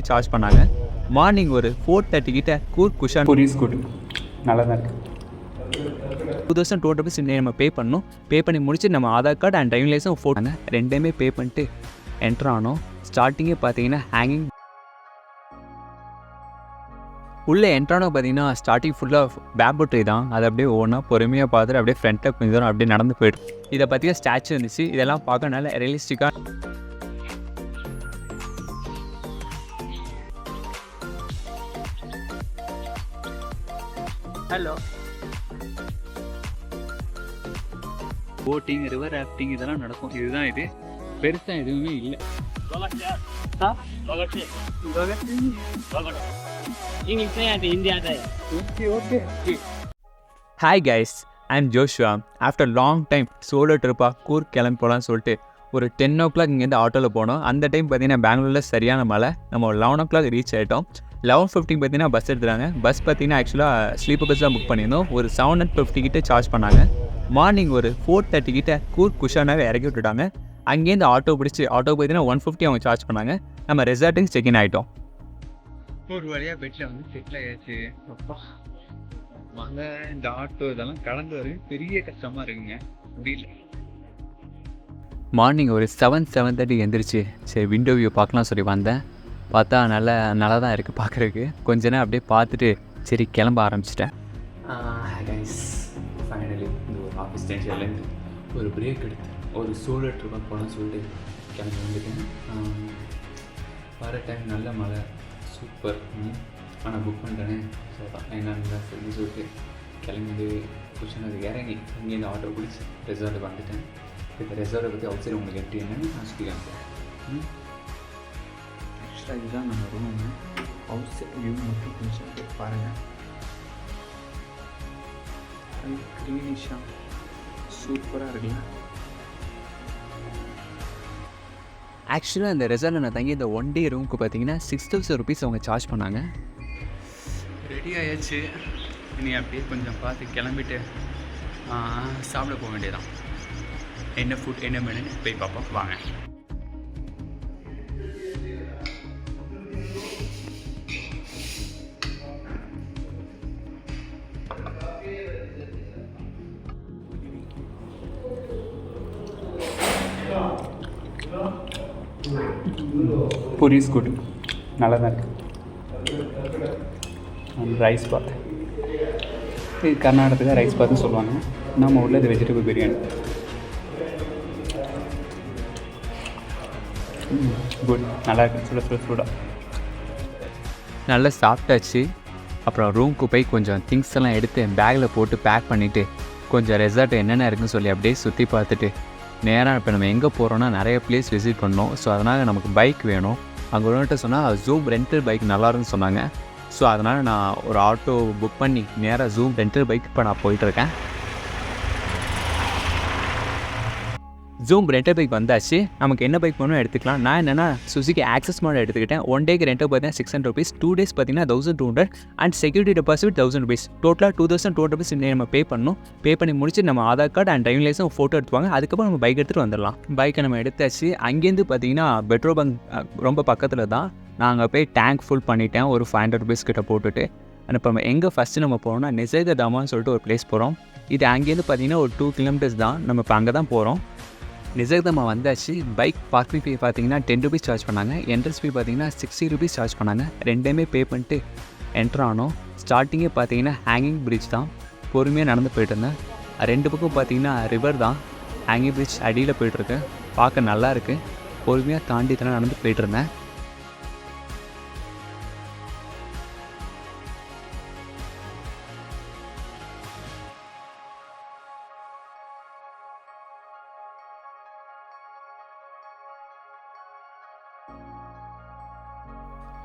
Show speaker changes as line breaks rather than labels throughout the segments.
கிட்ட சார்ஜ் பண்ணாங்க. மார்னிங் ஒரு 4:30 கிட்ட கூர்க் குஷான்
பூரிஸ் குட் நல்லா தான் இருக்குது.
2200 ருபீஸ் நம்ம பே பண்ணோம். பே பண்ணி முடிச்சு நம்ம Aadhaar card and driving licence ஃபோட்டோங்க ரெண்டையுமே பே பண்ணிட்டு என்ட்ரு ஆனோம். ஸ்டார்டிங்கே பார்த்தீங்கன்னா ஹேங்கிங் உள்ளே என்ட்ரானோ பார்த்தீங்கன்னா ஸ்டார்டிங் ஃபுல்லாக பேம்பு ட்ரீ தான். அதை அப்படியே ஒவ்வொன்றா பொறுமையாக பார்த்துட்டு அப்படியே ஃப்ரண்ட்டில் கொஞ்சம் தூரம் அப்படியே நடந்து போய்டும். இதை பற்றிய ஸ்டாச்சு இருந்துச்சு. இதெல்லாம் பார்க்க நல்ல ரியலிஸ்டிக்காக ஹலோ போட்டிங் ரிவர் ராஃப்டிங் இதெல்லாம் நடக்கும். இதுதான் இது பெருசாக எதுவுமே இல்லை. Hi guys, I am Joshua. After long time solo ட்ரிப்பாக கூர்க் கிளம்பி போகலான்னு சொல்லிட்டு ஒரு 10 o'clock இங்கேருந்து ஆட்டோவில் போனோம். அந்த டைம் பார்த்தீங்கன்னா பெங்களூரில் சரியான மழை. நம்ம 11 o'clock ரீச் ஆகிட்டோம். 11:15 பார்த்தீங்கன்னா பஸ் எடுத்துகிறாங்க. பஸ் பார்த்தீங்கன்னா ஆக்சுவலாக ஸ்லீப்பர் பஸ் தான் புக் பண்ணியிருந்தோம். ஒரு 750 கிட்ட சார்ஜ் பண்ணாங்க. மார்னிங் ஒரு 4:30 கிட்ட கூர்க் குஷானாக இறக்கி விட்டுட்டாங்க. அங்கேருந்து ஆட்டோ பார்த்தீங்கன்னா 150 அவங்க சார்ஜ் பண்ணாங்க. நம்ம ரெசார்ட்டுக்கு செக்இன் ஆகிட்டோம். ஒரு வழியாக பெட்டில் வந்து செட்டில் ஆயாச்சு. அப்பா மழை இந்த ஆட்டோ இதெல்லாம் கடந்து வரைக்கும் பெரிய கஷ்டமாக இருக்குங்க. முடியல. மார்னிங் ஒரு 7:30 எந்திரிச்சு சரி விண்டோ வியூ பார்க்கலாம் சொல்லி வந்தேன். பார்த்தா நல்லா தான் இருக்குது பார்க்குறதுக்கு. கொஞ்ச நேரம் அப்படியே பார்த்துட்டு சரி கிளம்ப ஆரம்பிச்சிட்டேன். ஃபைனலி இந்த ஒரு ஆஃபீஸ் டென்ஷன்லேருந்து ஒரு பிரேக் எடுத்து ஒரு சோலோ ட்ரிப்பாக போகலான்னு சொல்லிட்டு கிளம்பி வந்துட்டேன். வர டைம் நல்ல மழை சூப்பர். ஆனால் புக் பண்ணிட்டேனே ஸோ என்னன்னு சொல்லி சொல்லிட்டு கிளம்பி குஷன் அது இறங்கி இங்கேருந்து ஆட்டோ பிடிச்சி ரெசார்ட்டுக்கு வந்துட்டேன். இப்போ ரெசார்ட்டை பற்றி அவுட் சைடு உங்களுக்கு எப்படி என்னன்னு நான் சொல்லி காமிப்பேன். ஆக்சுவலாக இதுதான் நம்ம ரூமு. அவுட் சைட் வியூ மட்டும் கொஞ்சம் பாருங்கள். க்ரீனிஷாக சூப்பராக இருக்குல்ல. ஆக்சுவலாக இந்த ரெசார்ட்டில் நான் தங்கி இந்த 1 day ரூமுக்கு பார்த்தீங்கன்னா 6,000 rupees அவங்க சார்ஜ் பண்ணாங்க. ரெடி ஆயாச்சு. இனி அப்படியே கொஞ்சம் பார்த்து கிளம்பிட்டு சாப்பிட போக வேண்டியதான். என்ன ஃபுட் என்ன மெனுன்னு போய் பார்ப்போம் வாங்க.
பூரிஸ் குட் நல்லா தான் இருக்குது. ரைஸ் பாத் இது கர்நாடகத்தில் ரைஸ் பாத்துன்னு சொல்லுவாங்க. நம்ம உள்ள இது வெஜிடபிள் பிரியாணி. குட் நல்லா இருக்குது. சூடாக
நல்லா சாப்பிட்டாச்சு. அப்புறம் ரூமுக்கு போய் கொஞ்சம் திங்ஸ் எல்லாம் எடுத்து பேக்கில் போட்டு பேக் பண்ணிவிட்டு கொஞ்சம் ரெசார்ட் என்னென்ன இருக்குன்னு சொல்லி அப்படியே சுற்றி பார்த்துட்டு நேராக இப்போ நம்ம எங்கே போகிறோன்னா நிறைய பிளேஸ் விசிட் பண்ணோம். ஸோ அதனால் நமக்கு பைக் வேணும். அங்கே ஒன்றுகிட்ட சொன்னால் ஜூம் ரெண்டல் பைக் நல்லாருன்னு சொன்னாங்க. ஸோ அதனால் நான் ஒரு ஆட்டோ புக் பண்ணி நேராக ஜூம் ரெண்டல் பைக் இப்போ நான் போயிட்டுருக்கேன். ஜூம் ரெண்டல் பைக் வந்தாச்சு. நமக்கு என்ன பைக் வேணும் எடுத்துக்கலாம். நான் என்னென்னா சுசுகி ஆக்சஸ் மாடல் எடுத்துக்கிட்டேன். 1 day ரெண்டல் பார்த்தீங்கன்னா 600 rupees, 2 days பார்த்தீங்கன்னா 1200 அண்ட் செக்யூரிட்டி டெபாசிட் 1000 rupees. டோட்டலாக 2200 rupees நம்ம பே பண்ணணும். பே பண்ணி முடிச்சு நம்ம Aadhaar card and driving licence photo எடுத்துவாங்க. அதுக்கப்புறம் நம்ம பைக் எடுத்துகிட்டு வந்துடலாம். பைக்கை நம்ம எடுத்தாச்சு. அங்கேருந்து பார்த்தீங்கன்னா பெட்ரோல் பங்க் ரொம்ப பக்கத்தில் தான். நான் அங்கே போய் டேங்க் ஃபுல் பண்ணிட்டேன் ஒரு 500 rupees கிட்ட போட்டுட்டு. இப்போ நம்ம எங்கே ஃபஸ்ட்டு நம்ம போகிறோம்னா நிசர்கதாமான்னு சொல்லிட்டு ஒரு பிளேஸ் போகிறோம். இது அங்கேருந்து பார்த்தீங்கன்னா ஒரு 2 kilometers தான். நம்ம இப்போ அங்கே தான் போகிறோம். நிசர்கதாமா வந்தாச்சு. பைக் பார்க்கிங் ஃபீ பார்த்தீங்கன்னா 10 rupees சார்ஜ் பண்ணாங்க. என்ட்ரன்ஸ் ஃபீ பார்த்தீங்கன்னா 60 rupees சார்ஜ் பண்ணாங்க. ரெண்டையுமே பே பண்ணிட்டு என்ட்ரு ஆனோம். ஸ்டார்டிங்கே பார்த்தீங்கன்னா ஹேங்கிங் பிரிட்ஜ் தான். பொறுமையாக நடந்து போய்ட்டு இருந்தேன். 2 பக்கம் பார்த்தீங்கன்னா ரிவர் தான். ஹேங்கிங் பிரிட்ஜ் அடியில் போய்ட்டுருக்கு. பார்க்க நல்லா இருக்குது. பொறுமையாக தாண்டி தானே நடந்து போய்ட்டு இருந்தேன்.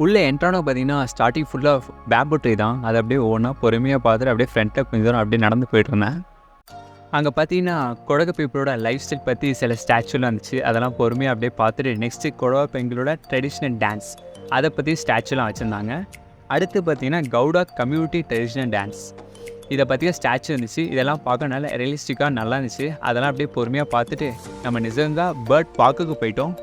உள்ளே என்ட்ரானோ பார்த்தீங்கன்னா ஸ்டார்டிங் ஃபுல்லாக பேம்பு ட்ரீ தான். அதை அப்படியே ஒவ்வொன்றா பொறுமையாக பார்த்துட்டு அப்படியே ஃப்ரண்ட்டில் கொஞ்சம் தூரம் அப்படியே நடந்து போய்ட்டுருந்தேன். அங்கே பார்த்தீங்கன்னா கொடகு பீப்புளோட லைஃப் ஸ்டைல் பற்றி சில ஸ்டாச்சுலாம் இருந்துச்சு. அதெல்லாம் பொறுமையாக அப்படியே பார்த்துட்டு நெக்ஸ்ட்டு கொடகு பெண்களோட ட்ரெடிஷ்னல் டான்ஸ் அதை பற்றி ஸ்டாச்சுலாம் வச்சுருந்தாங்க. அடுத்து பார்த்தீங்கன்னா கவுடா கம்யூனிட்டி ட்ரெடிஷ்னல் டான்ஸ் இதை பற்றிய ஸ்டாச்சு இருந்துச்சு. இதெல்லாம் பார்க்க நல்லா ரியலிஸ்டிக்காக நல்லா இருந்துச்சு. அதெல்லாம் அப்படியே பொறுமையாக பார்த்துட்டு நம்ம நிசர்கா பேர்ட் பார்க்குக்கு போயிட்டோம்.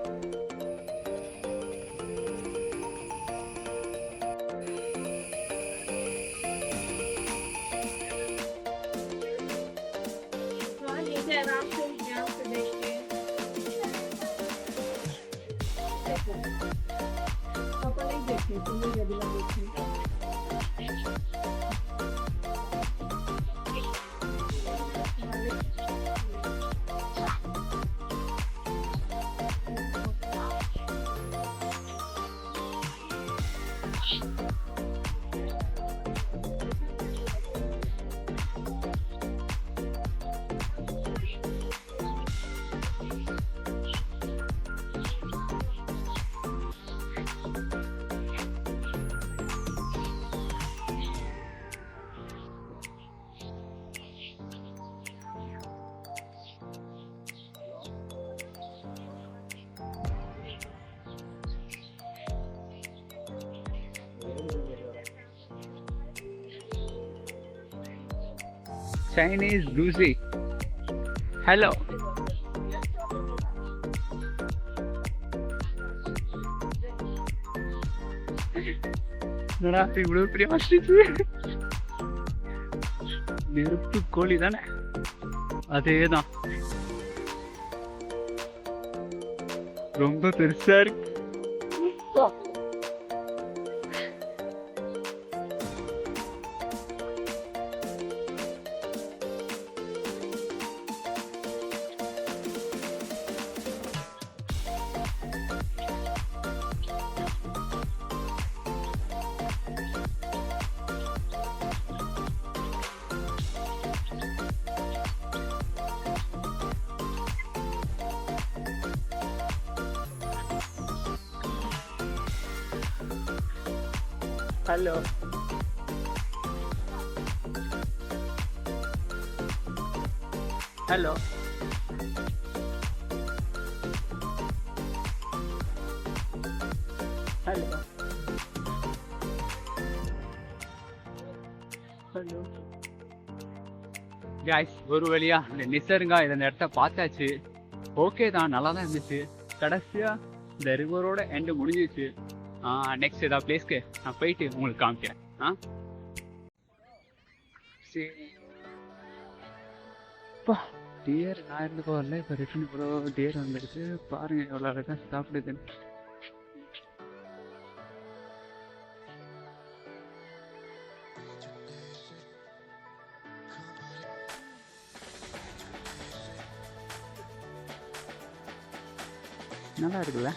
Chinese Lucy. Hello. என்னடா இவ்வளவு பெரிய ஆஸ்ட்ரிச்? நெருப்பு கோழி தானே? அதேதான். ரொம்ப பெருசா இருக்கு. Hello. Hello. Hello. Hello. Guys, ஒரு வழியா இந்த நிசர்கா இந்த இடத்த பார்த்தாச்சு. ஓகே தான், நல்லா தான் இருந்துச்சு. கடைசியா இந்த ரிவரோட எண்டு முடிஞ்சிச்சு. நெக்ஸ்ட் ஏதாவது பிளேஸ்க்கு நான் போயிட்டு உங்களுக்கு காமிக்கிறேன். சரி, டியர் நான் இருந்து போகல, இப்போ ரிட்டன் இவ்வளோ டியர் வந்துடுச்சு. பாருங்க எவ்வளோ அழகாக சாப்பிடுதுன்னு. நல்லா இருக்குல்ல?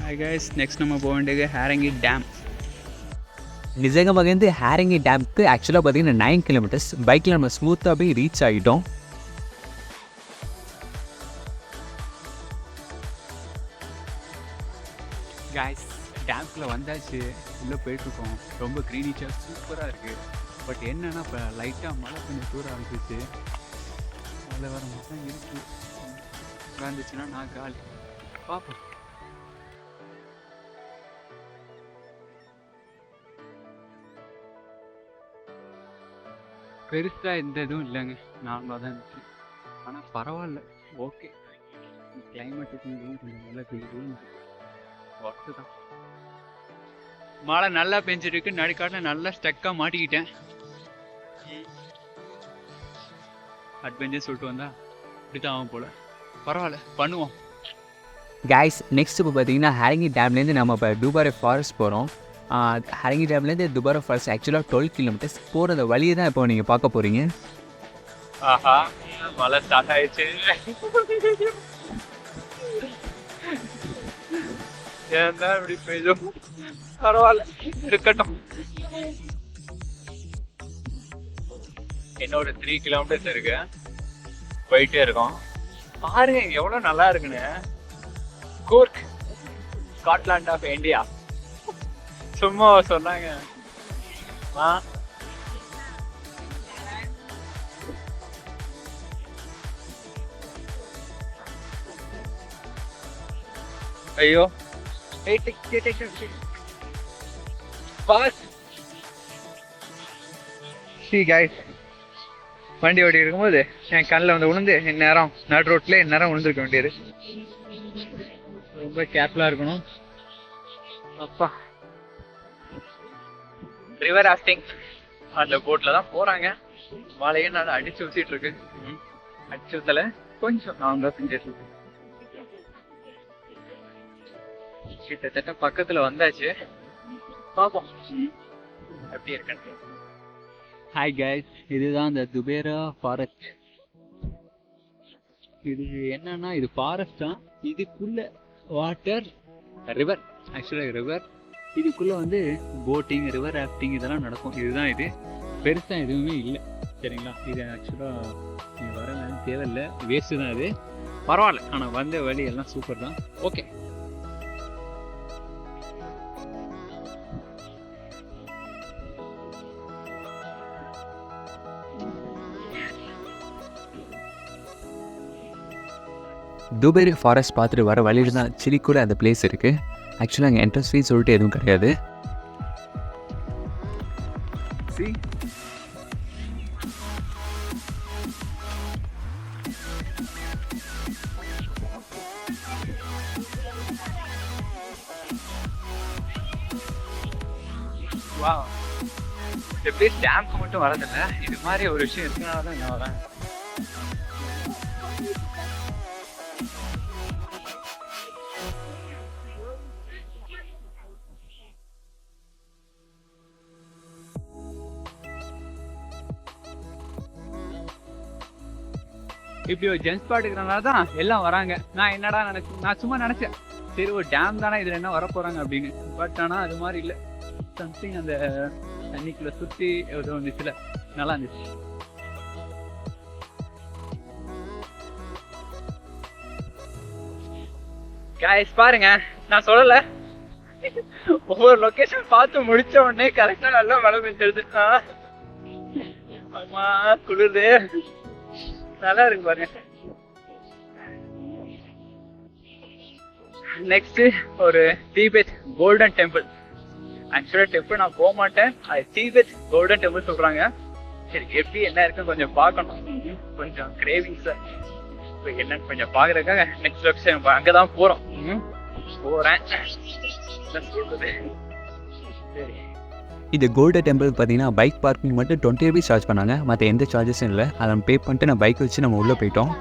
Hi guys, next நம்ம போக வேண்டியது ஹேரங்கி டேம்.
நிசர்காலேருந்து ஹேரங்கி டேமுக்கு ஆக்சுவலாக பார்த்தீங்கன்னா 9 கிலோமீட்டர்ஸ். பைக்கில் நம்ம ஸ்மூத்தாக போய் ரீச் ஆகிட்டோம்.
கைஸ், டேம்குள்ளே வந்தாச்சு, உள்ளே போயிட்டுருக்கோம். ரொம்ப க்ரீனிஷாக சூப்பராக இருக்குது. பட் என்னென்னா இப்போ லைட்டாக மழை கொஞ்சம் தூர ஆரம்பிச்சிச்சு. மழை வர மாதிரி தான் இருக்குது. உட்காந்துச்சுன்னா நான் காலி. பார்ப்போம். பெருசாக எந்த இதுவும் இல்லைங்க, நார்மலாக தான் இருந்துச்சு. ஆனால் பரவாயில்ல, ஓகே. கிளைமேட்டுக்கு கொஞ்சம் நல்லா பெய்யுது, ஒர்க்கு தான். மழை நல்லா பெஞ்சிருக்கு, நடுக்காட்டில் நல்லா ஸ்டக்காக மாட்டிக்கிட்டேன். அட்வென்ச்சர் சொல்லிட்டு வந்தா இப்படிதான் ஆகும் போல். பரவாயில்ல, பண்ணுவோம்.
கைஸ், நெக்ஸ்ட் இப்போ பார்த்தீங்கன்னா ஹேரங்கி டேம்லேருந்து நம்ம இப்போ துபாரை ஃபாரஸ்ட் போகிறோம். ஹேரங்கி டேம்லேருந்து துபாரை ஃபாரஸ்ட் ஆக்சுவலாக 12 கிலோமீட்டர்ஸ். போகிறத வழியை தான் இப்போ நீங்கள் பார்க்க போகிறீங்க.
ஆஹா, மழை ஸ்டார்ட் ஆயிடுச்சு. ஏன் தான் இப்படி பெய்யும்? பரவாயில்ல, இருக்கட்டும். இன்னொரு 3 கிலோமீட்டர்ஸ் இருக்கு, போயிட்டே இருக்கோம். பாருங்க எவ்வளோ நல்லா இருக்குன்னு. Coorg, Scotland of India. சும்மா சொன்னாங்க. ஐயோ, வண்டி ஓட்டி இருக்கும்போது என் கண்ணில் வந்து விழுந்து இந்நேரம் நடு ரோட்ல இந்நேரம் விழுந்துருக்க வேண்டியது. ரொம்ப கேர்ஃபுல்லாக இருக்கணும். அப்பா ரிவர் ராஃப்டிங் அந்த போட்டில் தான் போகிறாங்க. மழையும் நல்லா அடிச்சு ஊற்றிட்டு இருக்கு. அடிச்சு ஊற்றல கொஞ்சம் நான் தான் செஞ்சிட்டு இருக்கு. கிட்டத்தட்ட பக்கத்தில் வந்தாச்சு. பார்ப்போம் எப்படி இருக்குன்னு. ஹாய் கைஸ், இதுதான் இந்த துபேரா ஃபாரஸ்ட். இது என்னன்னா இது ஃபாரஸ்ட் தான். இதுக்குள்ள வாட்டர் ரிவர், ஆக்சுவலாக ரிவர். இதுக்குள்ள வந்து போட்டிங் ரிவர் ராஃப்டிங் இதெல்லாம் நடக்கும். இதுதான் இது. பெருசாக எதுவுமே இல்லை சரிங்களா. இது ஆக்சுவலாக நீங்கள் வரலன்னு தேவையில்லை, வேஸ்ட்டு தான் இது. பரவாயில்ல, ஆனால் வந்த வழி எல்லாம் சூப்பர் தான். ஓகே
துபேரி ஃபாரஸ்ட் பார்த்துட்டு வர வழியில் தான் சிலிக்கூட அந்த பிளேஸ் இருக்குது. ஆக்சுவலாக அங்கே என்ட்ரன்ஸ் ஃபீஸ் சொல்லிட்டு எதுவும் கிடையாது.
வா, எப்படி ஸ்டாம்ப் மட்டும் வரதில்லை, இது மாதிரி ஒரு விஷயம் இருக்கனால தான் நான் வரேன். இப்படி ஒரு ஜென்ஸ் ஸ்பாட் இருக்கிறனால தான் எல்லாம் வராங்க. நான் சும்மா நினச்சேன் சரி ஒரு டேம் தானே இதில் என்ன வரப்போகிறாங்க அப்படின்னு. பட் ஆனால் அது மாதிரி இல்லை. சம்திங் அந்த தண்ணிக்குள்ளே சுற்றி ஏதோ இருந்துச்சுல, நல்லா இருந்துச்சு. கைஸ் பாருங்க, நான் சொல்லலை, ஒவ்வொரு லொக்கேஷன் பார்த்து முடிச்ச உடனே கரெக்டாக நல்லா மழை பெஞ்சிருது. ஆமா குளிருது, நல்லா இருக்கு பாருங்க. நெக்ஸ்ட் ஒரு டிபெட் கோல்டன் டெம்பிள். ஆக்சுவலா டெம்பிள் நான் போக மாட்டேன், அது டிபெட் கோல்டன் டெம்பிள் சொல்றாங்க. சரி எப்படி என்ன இருக்குன்னு கொஞ்சம் பார்க்கணும், கொஞ்சம் கிரேவிங்ஸ் என்னன்னு கொஞ்சம் பாக்குறதுக்காக நெக்ஸ்ட் லொகேஷன் அங்கதான் போறோம். போறேன். சரி,
இது கோல்டன் டெம்பிள் பார்த்தீங்கன்னா பைக் பார்க்கிங் மட்டும் 20 rupees சார்ஜ் பண்ணாங்க. மற்ற எந்த சார்ஜஸும் இல்லை. அதை நம்ம பே பண்ணிட்டு நான் பைக் வச்சு நம்ம உள்ளே போயிட்டோம்.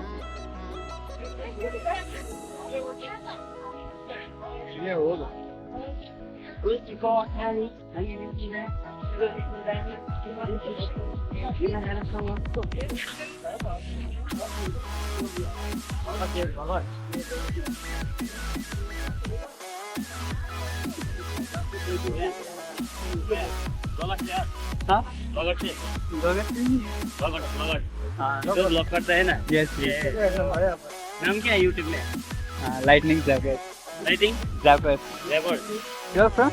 ब्लॉग करता है ना?
यस
नाम क्या है यूट्यूब में?
Lightning jacket.
Lighting
jacket.
Labour.
You're from?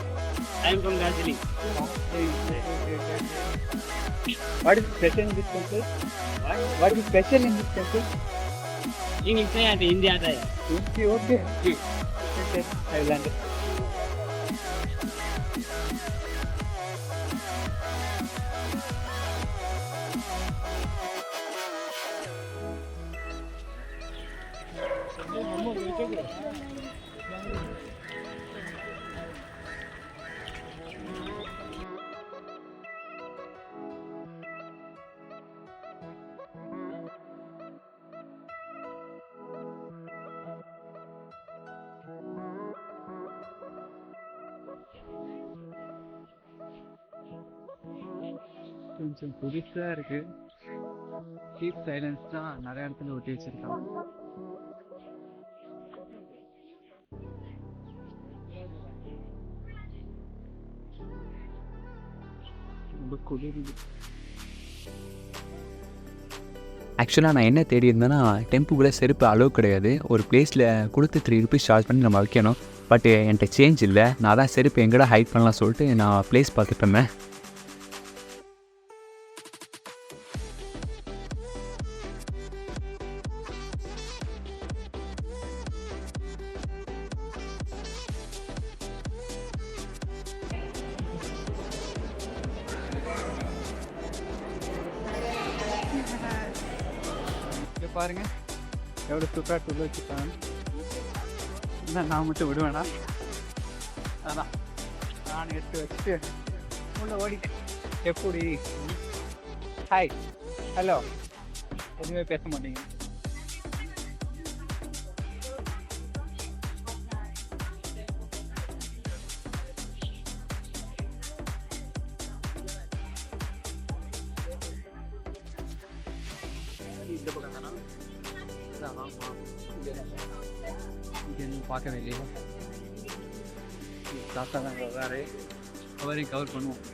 I am from Darjeeling.
What is special in this temple? What is special in this temple?
English नहीं आती, हिंदी आता है.
Okay. I will understand. கொஞ்சம் புதுசா இருக்கு. கீப் சைலன்ஸ் தான் நிறைய இடத்துல ஒட்டி வச்சிருக்காங்க. ரொம்ப குளிருது.
ஆக்சுவலாக நான் என்ன தேடி இருந்தேன்னா டெம்புக்குள்ளே செருப்பு அளவு கிடையாது. ஒரு பிளேஸில் கொடுத்து 3 rupees சார்ஜ் பண்ணி நம்ம வைக்கணும். பட் என்கிட்ட சேஞ்ச் இல்லை. நான் தான் செருப்பு எங்கடா ஹைட் பண்ணலாம் சொல்லிட்டு நான் பிளேஸ் பார்த்துட்டு இருந்தேன்.
பாருங்க எவ்வளோ சூப்பராக துள்ள வச்சுருக்காங்க. என்ன நான் மட்டும் விடுவேனா? அதான் நான் எடுத்து வச்சுட்டு உள்ள ஓடிட்டேன். எப்படி? ஹாய், ஹலோ, எதுவுமே பேச மாட்டீங்க. இந்த பக்கம் தானா? இங்கே பார்க்கவே இல்லையா? தாத்தா தான் வராரு, அவரையும் கவர் பண்ணுவோம்.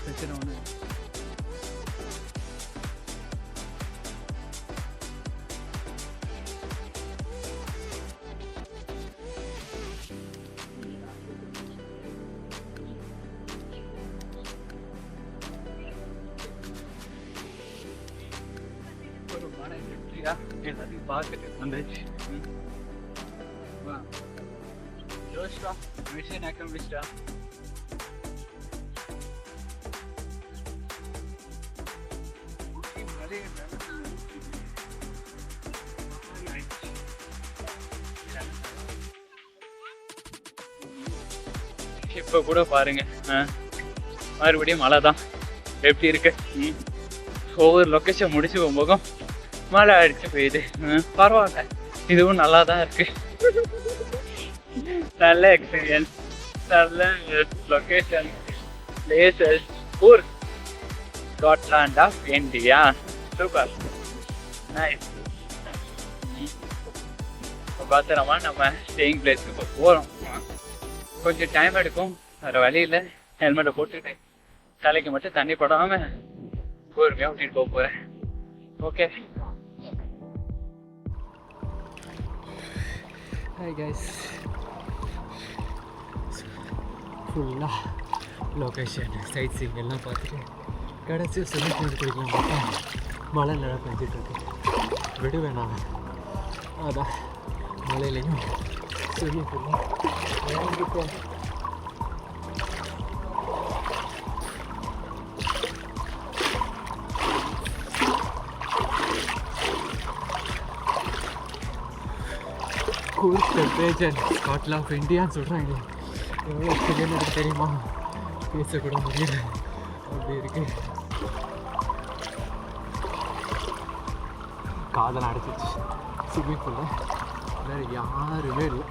பிரச்சனை ஒன்று ஒரு மன திருப்தியா எல்லாத்தையும் பார்த்துட்டு வந்துச்சு. ஜோஷ்டா மிஷன் அக்கம்பிளிஷ்டா. இப்போ கூட பாருங்க, மறுபடியும் மழை தான். எப்படி இருக்கு? ஒவ்வொரு லொக்கேஷன் முடிச்சு போகும்போதும் மழை அடிச்சு போயிடுது. பரவாயில்ல, இதுவும் நல்லா தான் இருக்கு. நல்ல எக்ஸ்பீரியன்ஸ், நல்ல லொக்கேஷன், பிளேசஸ், ஊர், Scotland of India. Super, nice. பத்திரமா நம்ம ஸ்டேயிங் பிளேஸ்க்கு போகிறோம். கொஞ்சம் டைம் எடுக்கும், வேறு வழியில் ஹெல்மெட்டை போட்டுட்டு தலைக்கு மட்டும் தண்ணி படாமல் பொறுமையாக விட்டுட்டு போக போகிறேன். ஓகே. ஹாய் கைஸ், ஃபுல்லாக லொக்கேஷன் சைட் சீங் எல்லாம் பார்த்துட்டு கடைசி ஸ்விம்மிங் பூல் குளிக்கலாம் பார்த்தா மழை நல்லா பெஞ்சிட்ருக்கு. விடுவேன் நான், அதான் மழையிலையும் ஸ்விம்மிங் பூலும் இறங்கிப்போம். கூல் டெம்பரேச்சர் ஸ்காட்லாண்ட் ஆஃப் இந்தியான்னு சொல்கிறாங்க. எவ்வளோ சில்லுன்னு எனக்கு தெரியுமா? பேசக்கூட முடியல, அப்படி இருக்கு. காதல் அடைச்சிச்சு ஸ்விம்மிங் பூலில். வேறு யாருமே இல்லை,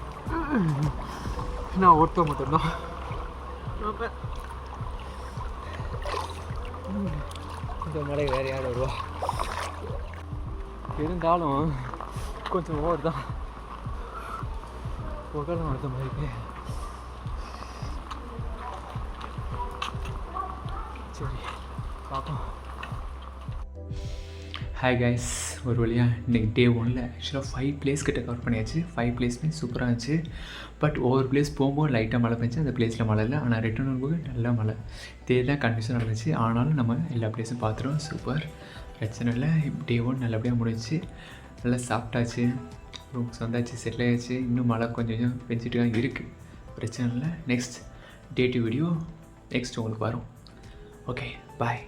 நான் ஒருத்த மட்டும்தான். இந்த மழை வேறு யாரும் வருவா? இருந்தாலும் கொஞ்சம் ஓவர் தான், புகழும் அடுத்த மாதிரி. சரி பார்ப்போம்.
ஹாய் கைஸ், ஒரு வழியாக இன்றைக்கி டே 1ல் ஆக்சுவலாக 5 பிளேஸ் கிட்ட கவர் பண்ணியாச்சு. 5 பிளேஸுமே சூப்பராக இருந்துச்சு. பட் ஒவ்வொரு பிளேஸ் போகும்போது லைட்டாக மழை பெஞ்சு, அந்த பிளேஸில் மழை இல்லை. ஆனால் ரிட்டர்ன் வரும்போது நல்லா மழை, இதே தான் கண்டிஷன் நடந்துச்சு. ஆனாலும் நம்ம எல்லா பிளேஸும் பார்த்துருவோம். சூப்பர், பிரச்சனை இல்லை. டே 1 நல்லபடியாக முடிஞ்சிச்சு. நல்லா சாப்பிட்டாச்சு, ரூம்ஸ் வந்தாச்சு, செட்டில் ஆகிடுச்சு. இன்னும் மழை கொஞ்சம் கொஞ்சம் பெஞ்சிட்டு தான் இருக்குது, பிரச்சனை இல்லை. நெக்ஸ்ட் டே 2 வீடியோ நெக்ஸ்ட் உங்களுக்கு வரும். ஓகே, பாய்.